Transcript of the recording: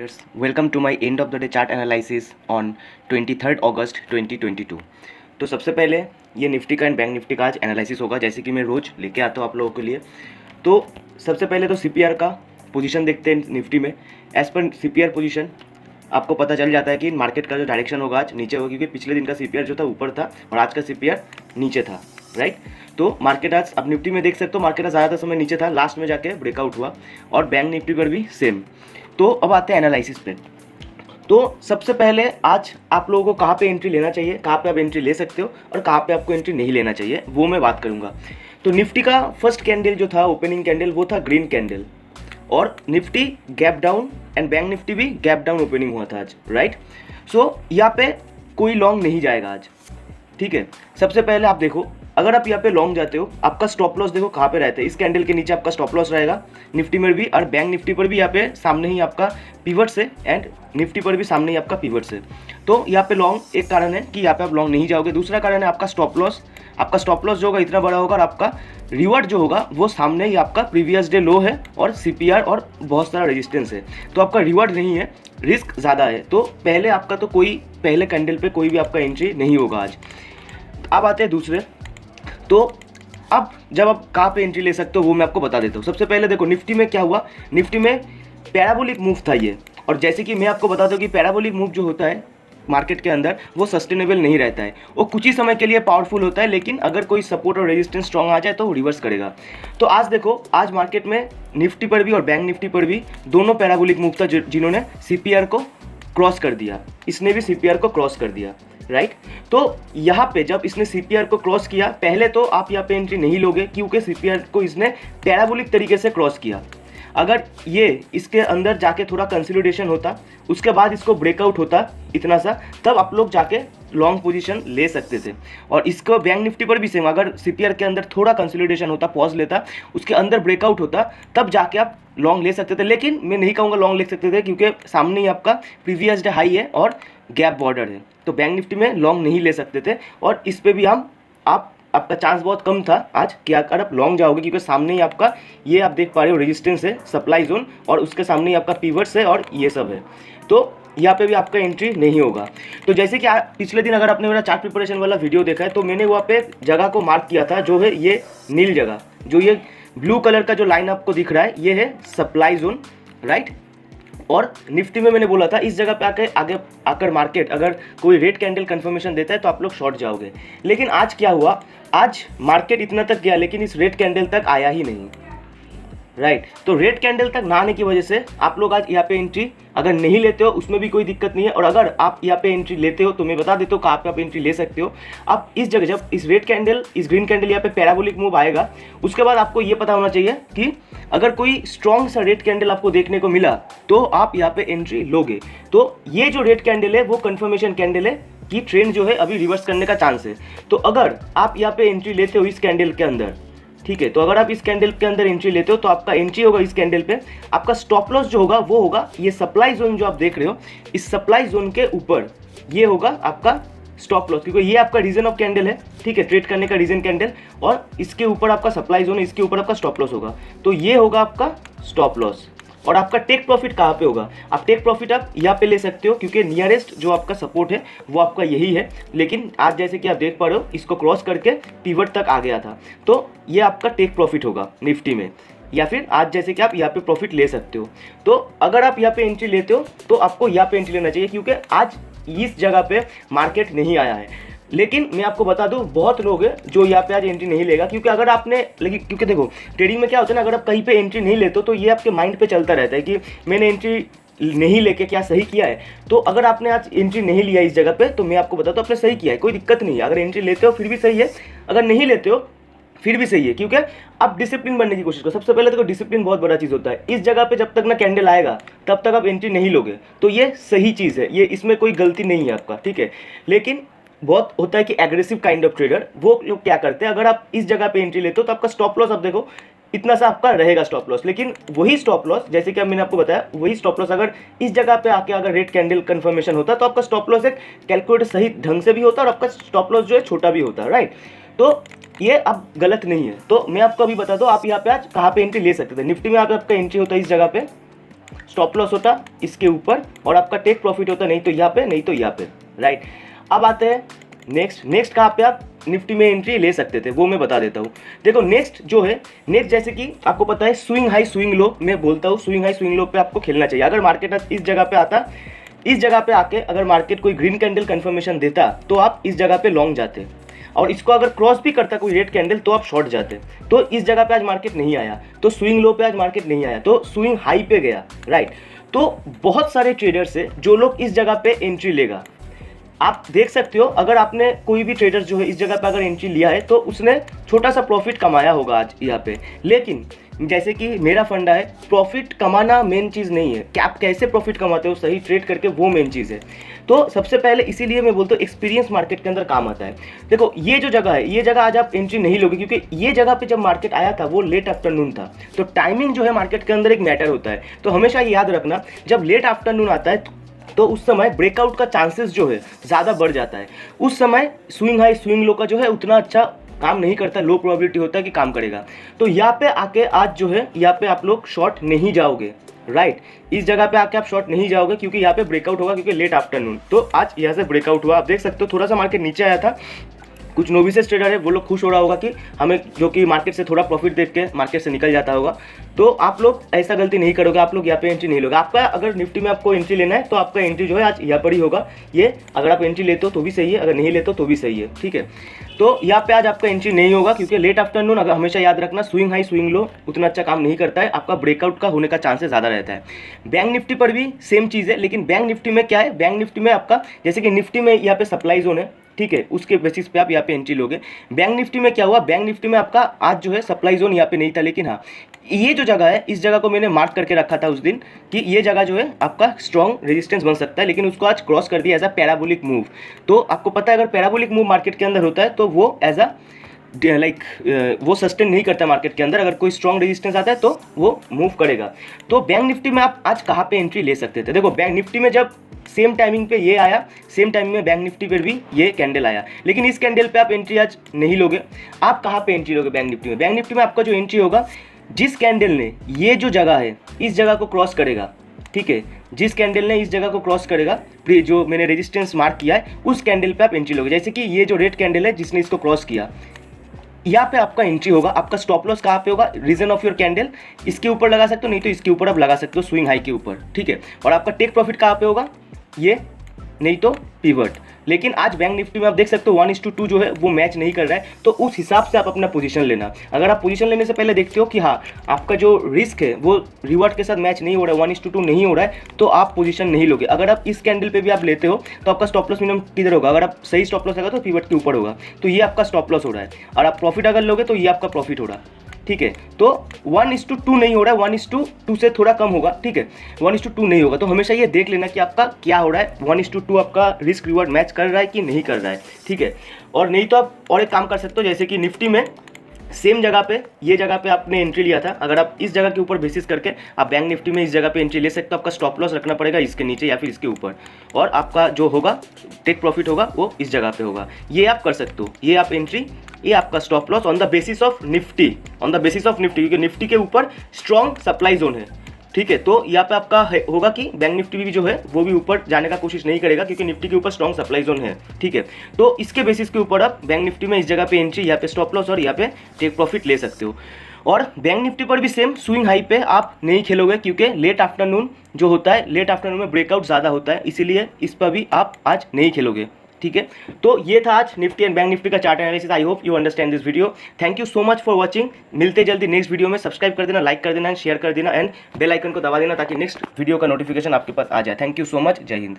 viewers, welcome to my end of the day chart analysis on 23rd अगस्त 2022। तो सबसे पहले ये निफ्टी का एंड बैंक निफ्टी का आज एनालिसिस होगा, जैसे कि मैं रोज़ लेके आता हूँ आप लोगों के लिए। तो सबसे पहले तो सीपीआर का पोजीशन देखते हैं निफ्टी में। एज़ पर सीपीआर पोजीशन आपको पता चल जाता है कि मार्केट का जो डायरेक्शन होगा आज नीचे होगा, क्योंकि पिछले दिन का सीपीआर जो था ऊपर था और आज का सीपीआर नीचे था, राइट। तो मार्केट आज अब निफ्टी में देख सकते हो मार्केट आज ज़्यादातर समय नीचे था, लास्ट में जाके ब्रेकआउट हुआ, और बैंक निफ्टी पर भी सेम। तो अब आते हैं एनालिसिस पे। तो सबसे पहले आज आप लोगों को कहाँ पे एंट्री लेना चाहिए, कहाँ पे आप एंट्री ले सकते हो और कहाँ पे आपको एंट्री नहीं लेना चाहिए, वो मैं बात करूँगा। तो निफ्टी का फर्स्ट कैंडल जो था, ओपनिंग कैंडल, वो था ग्रीन कैंडल, और Nifty gap down and bank Nifty भी गैप डाउन ओपनिंग हुआ था आज, राइट। सो यहाँ पे कोई लॉन्ग नहीं जाएगा आज, ठीक है। सबसे पहले आप देखो, अगर आप यहाँ पे लॉन्ग जाते हो, आपका स्टॉप लॉस देखो कहाँ पे रहता है। इस कैंडल के नीचे आपका स्टॉप लॉस रहेगा, निफ्टी में भी, और बैंक निफ्टी पर भी यहाँ पे सामने ही आपका पिवट से, एंड निफ्टी पर भी सामने ही आपका पिवट से। तो यहाँ पे लॉन्ग एक कारण है कि यहाँ पे आप लॉन्ग नहीं जाओगे। दूसरा कारण है आपका स्टॉप लॉस। आपका स्टॉप लॉस जो होगा इतना बड़ा होगा, और आपका रिवर्ट जो होगा वो सामने ही आपका प्रीवियस डे लो है, और सीपीआर और बहुत सारा रेजिस्टेंस है। तो आपका रिवर्ट नहीं है, रिस्क ज़्यादा है। तो पहले आपका तो कोई पहले कैंडल पे कोई भी आपका एंट्री नहीं होगा आज। अब आते हैं दूसरे। तो अब जब आप कहाँ पे एंट्री ले सकते हो वो मैं आपको बता देता हूँ। सबसे पहले देखो निफ्टी में क्या हुआ। निफ्टी में पैराबोलिक मूव था ये, और जैसे कि मैं आपको बताता हूँ कि पैराबोलिक मूव जो होता है मार्केट के अंदर, वो सस्टेनेबल नहीं रहता है। वो कुछ ही समय के लिए पावरफुल होता है, लेकिन अगर कोई सपोर्ट और रेजिस्टेंस स्ट्रॉन्ग आ जाए तो वो रिवर्स करेगा। तो आज देखो, आज मार्केट में निफ्टी पर भी और बैंक निफ्टी पर भी दोनों पैराबोलिक मूव था जिन्होंने सीपीआर को क्रॉस कर दिया। इसने भी सीपीआर को क्रॉस कर दिया, राइट। तो यहाँ पे जब इसने सीपीआर को क्रॉस किया, पहले तो आप यहाँ पे एंट्री नहीं लोगे, क्योंकि सीपीआर को इसने पैराबोलिक तरीके से क्रॉस किया। अगर ये इसके अंदर जाके थोड़ा कंसोलिडेशन होता, उसके बाद इसको ब्रेकआउट होता इतना सा, तब आप लोग जाके लॉन्ग पोजीशन ले सकते थे। और इसको बैंक निफ्टी पर भी सेम, अगर सीपीआर के अंदर थोड़ा कंसोलिडेशन होता, पॉज लेता, उसके अंदर ब्रेकआउट होता, तब जाके आप लॉन्ग ले सकते थे। लेकिन मैं नहीं कहूँगा लॉन्ग ले सकते थे, क्योंकि सामने ही आपका प्रीवियस डे हाई है और गैप बॉर्डर है। तो बैंक निफ्टी में लॉन्ग नहीं ले सकते थे, और इस पर भी आपका चांस बहुत कम था आज कि अगर आप लॉन्ग जाओगे, क्योंकि सामने ही आपका ये आप देख पा रहे हो रेजिस्टेंस है, सप्लाई जोन, और उसके सामने ही आपका पिवट्स है और ये सब है। तो यहाँ पे भी आपका एंट्री नहीं होगा। तो जैसे कि पिछले दिन अगर आपने मेरा चार्ट प्रिपरेशन वाला वीडियो देखा है, तो मैंने वहाँ पे जगह को मार्क किया था, जो है ये नील जगह, जो ये ब्लू कलर का जो लाइन आपको दिख रहा है, ये है सप्लाई जोन, राइट। और निफ्टी में मैंने बोला था इस जगह पे आगे आकर मार्केट अगर कोई रेड कैंडल कंफर्मेशन देता है तो आप लोग शॉर्ट जाओगे। लेकिन आज क्या हुआ, आज मार्केट इतना तक गया, लेकिन इस रेड कैंडल तक आया ही नहीं, राइट। तो रेड कैंडल तक ना आने की वजह से आप लोग आज यहाँ पे एंट्री अगर नहीं लेते हो, उसमें भी कोई दिक्कत नहीं है। और अगर आप यहाँ पे एंट्री लेते हो तो मैं बता देता हूँ कहाँ पे आप एंट्री ले सकते हो। आप इस जगह जब इस रेड कैंडल, इस ग्रीन कैंडल यहाँ पे पैराबोलिक मूव आएगा, उसके बाद आपको ये पता होना चाहिए कि अगर कोई स्ट्रॉन्ग सा रेड कैंडल आपको देखने को मिला तो आप यहाँ पे एंट्री लोगे। तो ये जो रेड कैंडल है वो कंफर्मेशन कैंडल है कि ट्रेंड जो है अभी रिवर्स करने का चांस है। तो अगर आप यहाँ पे एंट्री लेते हो इस कैंडल के अंदर, ठीक है, तो अगर आप इस कैंडल के अंदर एंट्री लेते हो तो आपका एंट्री होगा इस कैंडल पे। आपका स्टॉप लॉस जो होगा वो होगा ये सप्लाई जोन जो आप देख रहे हो, इस सप्लाई जोन के ऊपर ये होगा आपका स्टॉप लॉस, क्योंकि ये आपका रीजन ऑफ कैंडल है, ठीक है, ट्रेड करने का रीजन कैंडल, और इसके ऊपर आपका सप्लाई जोन है, इसके ऊपर आपका स्टॉप लॉस होगा। तो ये होगा आपका स्टॉप लॉस। और आपका टेक प्रॉफिट कहाँ पे होगा, आप टेक प्रॉफिट आप यहाँ पे ले सकते हो, क्योंकि नियरेस्ट जो आपका सपोर्ट है वो आपका यही है। लेकिन आज जैसे कि आप देख पा रहे हो इसको क्रॉस करके पिवट तक आ गया था, तो ये आपका टेक प्रॉफिट होगा निफ्टी में, या फिर आज जैसे कि आप यहाँ पे प्रॉफिट ले सकते हो। तो अगर आप यहाँ पे एंट्री लेते हो तो आपको यहाँ पे एंट्री लेना चाहिए, क्योंकि आज इस जगह पे मार्केट नहीं आया है। लेकिन मैं आपको बता दूं बहुत लोग हैं जो यहाँ पे आज एंट्री नहीं लेगा, क्योंकि अगर आपने, लेकिन क्योंकि देखो ट्रेडिंग में क्या होता है ना, अगर आप कहीं पे एंट्री नहीं लेते हो तो ये आपके माइंड पे चलता रहता है कि मैंने एंट्री नहीं लेके क्या सही किया है। तो अगर आपने आज एंट्री नहीं लिया इस जगह पे, तो मैं आपको बताता हूँ आपने सही किया है, कोई दिक्कत नहीं है। अगर एंट्री लेते हो फिर भी सही है, अगर नहीं लेते हो फिर भी सही है, क्योंकि आप डिसिप्लिन बनने की कोशिश करो। सबसे पहले तो डिसिप्लिन बहुत बड़ा चीज़ होता है। इस जगह पे जब तक ना कैंडल आएगा तब तक आप एंट्री नहीं लोगे, तो ये सही चीज़ है, ये इसमें कोई गलती नहीं है आपका, ठीक है। लेकिन बहुत होता है कि एग्रेसिव काइंड ऑफ ट्रेडर, वो लोग क्या करते हैं, अगर आप इस जगह पे एंट्री लेते हो तो आपका स्टॉप लॉस, आप देखो इतना सा आपका रहेगा स्टॉप लॉस। लेकिन वही स्टॉप लॉस, जैसे कि मैंने आपको बताया, वही स्टॉप लॉस अगर इस जगह पे आके अगर रेड कैंडल कंफर्मेशन होता तो आपका स्टॉप लॉस एक कैलकुलेट सही ढंग से भी होता और आपका स्टॉप लॉस जो है छोटा भी होता है, राइट। तो ये अब गलत नहीं है। तो मैं आपको अभी बता दूं आप यहाँ पे आज कहाँ पे एंट्री ले सकते थे। निफ्टी में आपका एंट्री होता है इस जगह पे, स्टॉप लॉस होता इसके ऊपर और आपका टेक प्रॉफिट होता नहीं तो यहाँ पे नहीं तो यहाँ पे, राइट। अब आते हैं नेक्स्ट कहाँ पे आप निफ्टी में एंट्री ले सकते थे वो मैं बता देता हूँ। देखो नेक्स्ट जो है, नेक्स्ट जैसे कि आपको पता है स्विंग हाई स्विंग लो, मैं बोलता हूँ स्विंग हाई स्विंग लो पे आपको खेलना चाहिए। अगर मार्केट इस जगह पे आता, इस जगह पे आके अगर मार्केट कोई ग्रीन कैंडल कंफर्मेशन देता तो आप इस जगह पे लॉन्ग जाते, और इसको अगर क्रॉस भी करता कोई रेड कैंडल तो आप शॉर्ट जाते। तो इस जगह पे आज मार्केट नहीं आया, तो स्विंग लो पे आज मार्केट नहीं आया, तो स्विंग हाई पे गया, राइट। तो बहुत सारे ट्रेडर्स है जो लोग इस जगह पे एंट्री लेगा। आप देख सकते हो अगर आपने कोई भी ट्रेडर जो है इस जगह पे अगर एंट्री लिया है तो उसने छोटा सा प्रॉफिट कमाया होगा आज यहाँ पे। लेकिन जैसे कि मेरा फंडा है, प्रॉफिट कमाना मेन चीज़ नहीं है, कि आप कैसे प्रॉफिट कमाते हो सही ट्रेड करके, वो मेन चीज़ है। तो सबसे पहले इसीलिए मैं बोलता हूँ एक्सपीरियंस मार्केट के अंदर काम आता है। देखो ये जो जगह है, ये जगह आज आप एंट्री नहीं लोगे, क्योंकि ये जगह पे जब मार्केट आया था वो लेट आफ्टरनून था। तो टाइमिंग जो है मार्केट के अंदर एक मैटर होता है। तो हमेशा ये याद रखना, जब लेट आफ्टरनून आता है तो उस समय ब्रेकआउट का चांसेस जो है ज़्यादा बढ़ जाता है। उस समय स्विंग हाई स्विंग लो का जो है उतना अच्छा काम नहीं करता, लो प्रोबेबिलिटी होता है कि काम करेगा। तो यहाँ पे आके आज जो है यहाँ पे आप लोग शॉर्ट नहीं जाओगे, राइट। इस जगह पे आके आप शॉर्ट नहीं जाओगे क्योंकि यहाँ पे ब्रेकआउट होगा, क्योंकि लेट आफ्टरनून। तो आज यहाँ से ब्रेकआउट हुआ, आप देख सकते हो थोड़ा सा मार्केट नीचे आया था। कुछ नोविसेस ट्रेडर है वो लोग खुश हो रहा होगा कि हमें जो कि मार्केट से थोड़ा प्रॉफिट देख के मार्केट से निकल जाता होगा। तो आप लोग ऐसा गलती नहीं करोगे, आप लोग यहाँ पे एंट्री नहीं लोगे। आपका अगर निफ्टी में आपको एंट्री लेना है तो आपका एंट्री जो है आज यहाँ पर ही होगा। ये अगर आप एंट्री लेते हो तो भी सही है, अगर नहीं लेते हो तो भी सही है, ठीक है। तो यहाँ पे आज आपका एंट्री नहीं होगा क्योंकि लेट आफ्टरनून, अगर हमेशा याद रखना स्विंग हाई स्विंग लो उतना अच्छा काम नहीं करता है, आपका ब्रेकआउट का होने का चांसेस ज़्यादा रहता है। बैंक निफ्टी पर भी सेम चीज़ है, लेकिन बैंक निफ्टी में क्या है, बैंक निफ्टी में आपका जैसे कि निफ्टी में यहाँ पे सप्लाई जोन है, ठीक है, उसके बेसिस पे आप यहाँ पे एंट्री लोगे। बैंक निफ्टी में क्या हुआ, बैंक निफ्टी में आपका आज जो है सप्लाई जोन यहाँ पे नहीं था, लेकिन हाँ ये जो जगह है इस जगह को मैंने मार्क करके रखा था उस दिन कि ये जगह जो है आपका स्ट्रॉन्ग रेजिस्टेंस बन सकता है, लेकिन उसको आज क्रॉस कर दिया एज अ पैराबोलिक मूव। तो आपको पता है अगर पैराबोलिक मूव मार्केट के अंदर होता है तो वो एज अ वो सस्टेन नहीं करता मार्केट के अंदर। अगर कोई स्ट्रॉन्ग रेजिस्टेंस आता है तो वो मूव करेगा। तो बैंक निफ्टी में आप आज कहाँ पे एंट्री ले सकते थे, देखो बैंक निफ्टी में जब सेम टाइमिंग पे ये आया, सेम टाइमिंग में बैंक निफ्टी पर भी ये कैंडल आया, लेकिन इस कैंडल पे आप एंट्री आज नहीं लोगे। आप कहाँ पे एंट्री लोगे बैंक निफ्टी में, बैंक निफ्टी में आपका जो एंट्री होगा, जिस कैंडल ने ये जो जगह है इस जगह को क्रॉस करेगा, ठीक है, जिस कैंडल ने इस जगह को क्रॉस करेगा, जो मैंने रेजिस्टेंस मार्क किया है उस कैंडल पे आप एंट्री लोगे। जैसे कि ये जो रेड कैंडल है जिसने इसको क्रॉस किया, यहाँ पे आपका एंट्री होगा। आपका स्टॉप लॉस कहाँ पे होगा, रीजन ऑफ योर कैंडल, इसके ऊपर लगा सकते हो, नहीं तो इसके ऊपर आप लगा सकते हो स्विंग हाई के ऊपर, ठीक है। और आपका टेक प्रॉफिट कहाँ पे होगा, ये, नहीं तो पिवट। लेकिन आज बैंक निफ्टी में आप देख सकते हो 1:2 जो है वो मैच नहीं कर रहा है, तो उस हिसाब से आप अपना पोजीशन लेना। अगर आप पोजीशन लेने से पहले देखते हो कि हाँ आपका जो रिस्क है वो रिवॉर्ड के साथ मैच नहीं हो रहा है, 1:2 नहीं हो रहा है, तो आप पोजीशन नहीं लोगे। अगर आप इस कैंडल पे भी आप लेते हो तो आपका स्टॉप लॉस मिनिमम किधर होगा, अगर आप सही स्टॉप लॉस लगा तो पिवट के ऊपर होगा, तो ये आपका स्टॉप लॉस हो रहा है। और आप प्रॉफिट अगर लोगे तो ये आपका प्रॉफिट हो रहा है, ठीक है। तो 1:2 नहीं हो रहा है, 1:2 से थोड़ा कम होगा, ठीक है, 1:2 नहीं होगा। तो हमेशा ये देख लेना कि आपका क्या हो रहा है, 1:2 आपका रिस्क रिवॉर्ड मैच कर रहा है कि नहीं कर रहा है, ठीक है। और नहीं तो आप और एक काम कर सकते हो, जैसे कि निफ्टी में सेम जगह पे, ये जगह पे आपने एंट्री लिया था, अगर आप इस जगह के ऊपर बेसिस करके आप बैंक निफ्टी में इस जगह पे एंट्री ले सकते हो। आपका स्टॉप लॉस रखना पड़ेगा इसके नीचे या फिर इसके ऊपर, और आपका जो होगा टेक प्रॉफिट होगा वो इस जगह पे होगा। ये आप कर सकते हो, ये आप एंट्री, ये आपका stop loss on the basis of Nifty, on the basis of Nifty, क्योंकि निफ्टी के ऊपर स्ट्रॉन्ग सप्लाई जोन है, ठीक है। तो यहाँ पे आपका होगा कि बैंक निफ्टी भी जो है वो भी ऊपर जाने का कोशिश नहीं करेगा, क्योंकि निफ्टी के ऊपर स्ट्रॉन्ग सप्लाई जोन है, ठीक है। तो इसके बेसिस के ऊपर आप बैंक निफ्टी में इस जगह पे एंट्री, यहाँ पे स्टॉप लॉस और यहाँ पे टेक प्रॉफिट ले सकते हो। और बैंक निफ्टी पर भी सेम स्विंग हाई पे आप नहीं खेलोगे, क्योंकि लेट आफ्टरनून जो होता है, लेट आफ्टरनून में ब्रेकआउट ज़्यादा होता है, इसीलिए इस पर भी आप आज नहीं खेलोगे, ठीक है। तो ये था आज निफ्टी एंड बैंक निफ्टी का chart analysis. I hope you understand this video. Thank you so much for watching. मिलते जल्दी नेक्स्ट वीडियो में। सब्सक्राइब कर देना, लाइक कर देना एंड शेयर कर देना एंड बेल आइकन को दबा देना ताकि नेक्स्ट वीडियो का नोटिफिकेशन आपके पास आ जाए। Thank you so much. जय हिंद।